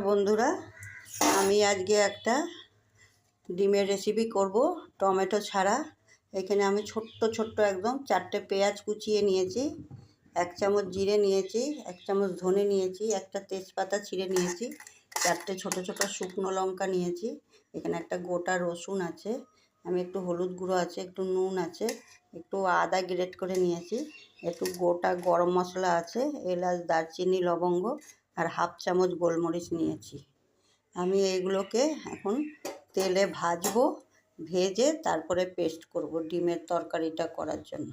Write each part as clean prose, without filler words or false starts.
বন্ধুরা, আমি আজকে একটা ডিমের রেসিপি করব টমেটো ছাড়া। এখানে আমি ছোট্ট ছোট্ট একদম 4টে পেঁয়াজ কুচিয়ে নিয়েছি, 1 চামচ জিরে নিয়েছি, 1 চামচ ধনে নিয়েছি, একটা তেজপাতা ছিঁড়ে নিয়েছি, 4টে ছোট ছোট শুকনো লঙ্কা নিয়েছি, এখানে একটা গোটা রসুন আছে, আমি একটু হলুদ গুঁড়ো আছে, একটু নুন আছে, একটু আদা গ্রেট করে নিয়েছি, একটু গোটা গরম মশলা আছে, এলাচ, দারচিনি, লবঙ্গ আর 1/2 চামচ গোলমরিচ নিয়েছি। আমি এইগুলোকে এখন তেলে ভাজবো, ভেজে তারপরে পেস্ট করব ডিমের তরকারিটা করার জন্য।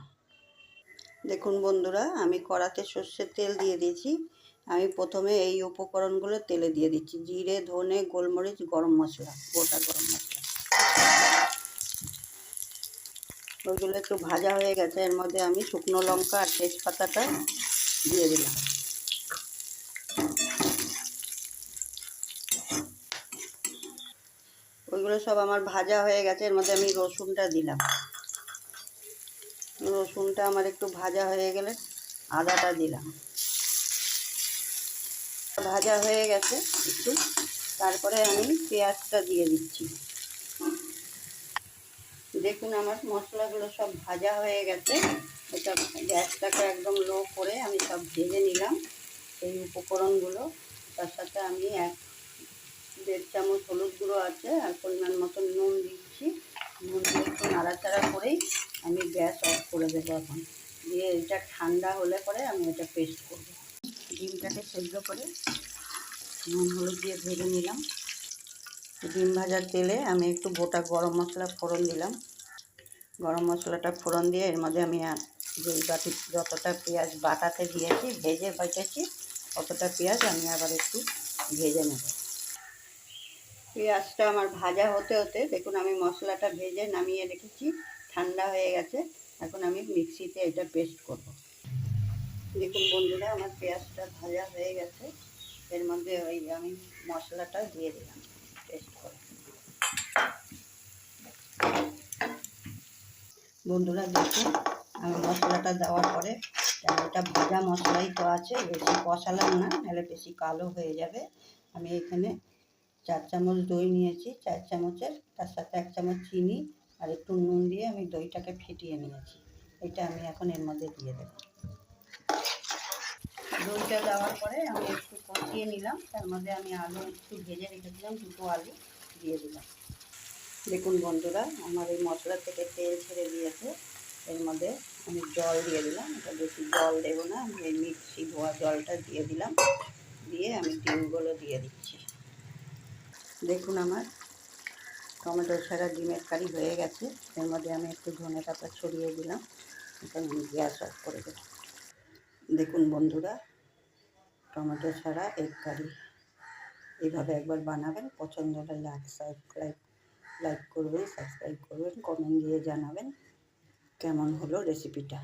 দেখুন বন্ধুরা, আমি কড়াতে সর্ষের তেল দিয়ে দিয়েছি। আমি প্রথমে এই উপকরণগুলো তেলে দিয়ে দিচ্ছি: জিরে, ধনে, গোলমরিচ, গরম মশলা, গোটা গরম মশলা। ওইগুলো একটু ভাজা হয়ে গেছে, এর মধ্যে আমি শুকনো লঙ্কা আর তেজপাতাটা দিয়ে দিলাম। ওইগুলো সব আমার ভাজা হয়ে গেছে, এর মধ্যে আমি রসুনটা দিলাম। রসুনটা আমার একটু ভাজা হয়ে গেলে আদাটা দিলাম। ভাজা হয়ে গেছে একটু, তারপরে আমি পেঁয়াজটা দিয়ে দিচ্ছি। দেখুন আমার মশলাগুলো সব ভাজা হয়ে গেছে। এটা গ্যাসটাকে একদম লো করে আমি সব ভেজে নিলাম। এই উপকরণগুলো তার সাথে আমি 1.5 চামচ হলুদ গুঁড়ো আছে আর পরিমাণ মতো নুন দিচ্ছি। নুন দিয়ে একটু নাড়াচাড়া করেই আমি গ্যাস অফ করে দেবো এখন। দিয়ে এটা ঠান্ডা হলে পরে আমি এটা পেস্ট করব। ডিমটাকে সেদ্ধ করে নুন হলুদ দিয়ে ভেজে নিলাম। ডিম ভাজার তেলে আমি একটু গোটা গরম মশলা ফোড়ন দিলাম। গরম মশলাটা ফোড়ন দিয়ে এর মধ্যে আমি যেই বাটি যতটা পেঁয়াজ বাটাতে দিয়েছি, ভেজে বেটেছি, অতটা পেঁয়াজ আমি আবার একটু ভেজে নেব। পেঁয়াজটা আমার ভাজা হতে হতে দেখুন আমি মশলাটা ভেজে নামিয়ে রেখেছি, ঠান্ডা হয়ে গেছে। এখন আমি মিক্সিতে এটা পেস্ট করব। দেখুন বন্ধুরা, আমার পেঁয়াজটা ভাজা হয়ে গেছে, এর মধ্যে ওই আমি মশলাটা দিয়ে দিলাম পেস্ট করে। বন্ধুরা দেখুন, আমি মশলাটা দেওয়ার পরে, এটা ভাজা মশলাই তো আছে, বেশি কষালাম না, নাহলে বেশি কালো হয়ে যাবে। আমি এখানে 4 চামচ দই নিয়েছি, 4 চামচের, তার সাথে 1 চামচ চিনি আর একটু নুন দিয়ে আমি দইটাকে ফেটিয়ে নিয়েছি। এটা আমি এখন এর মধ্যে দিয়ে দেব। দইটা দেওয়ার পরে আমি একটু কষিয়ে নিলাম, তার মধ্যে আমি আলু একটু ভেজে রেখেছিলাম, 2টো আলু দিয়ে দিলাম। দেখুন বন্ধুরা, আমার এই মশলা থেকে তেল ছেড়ে দিয়েছে, এর মধ্যে আমি জল দিয়ে দিলাম। এটা বেশি জল দেবো না, আমি এই মিক্সি ধোয়া জলটা দিয়ে দিলাম। দিয়ে আমি ডিমগুলো দিয়ে দিচ্ছি। দেখুন আমার টমেটো ছাড়া ডিমের কারি হয়ে গেছে, এর মধ্যে আমি একটু ধনে পাতা ছড়িয়ে দিলাম। এটা আমি গ্যাস অফ করে দেব। দেখুন বন্ধুরা, টমেটো ছাড়া এগ কারি এইভাবে একবার বানাবেন। পছন্দ হলে লাইক করবেন, সাবস্ক্রাইব করবেন, কমেন্ট দিয়ে জানাবেন কেমন হলো রেসিপিটা।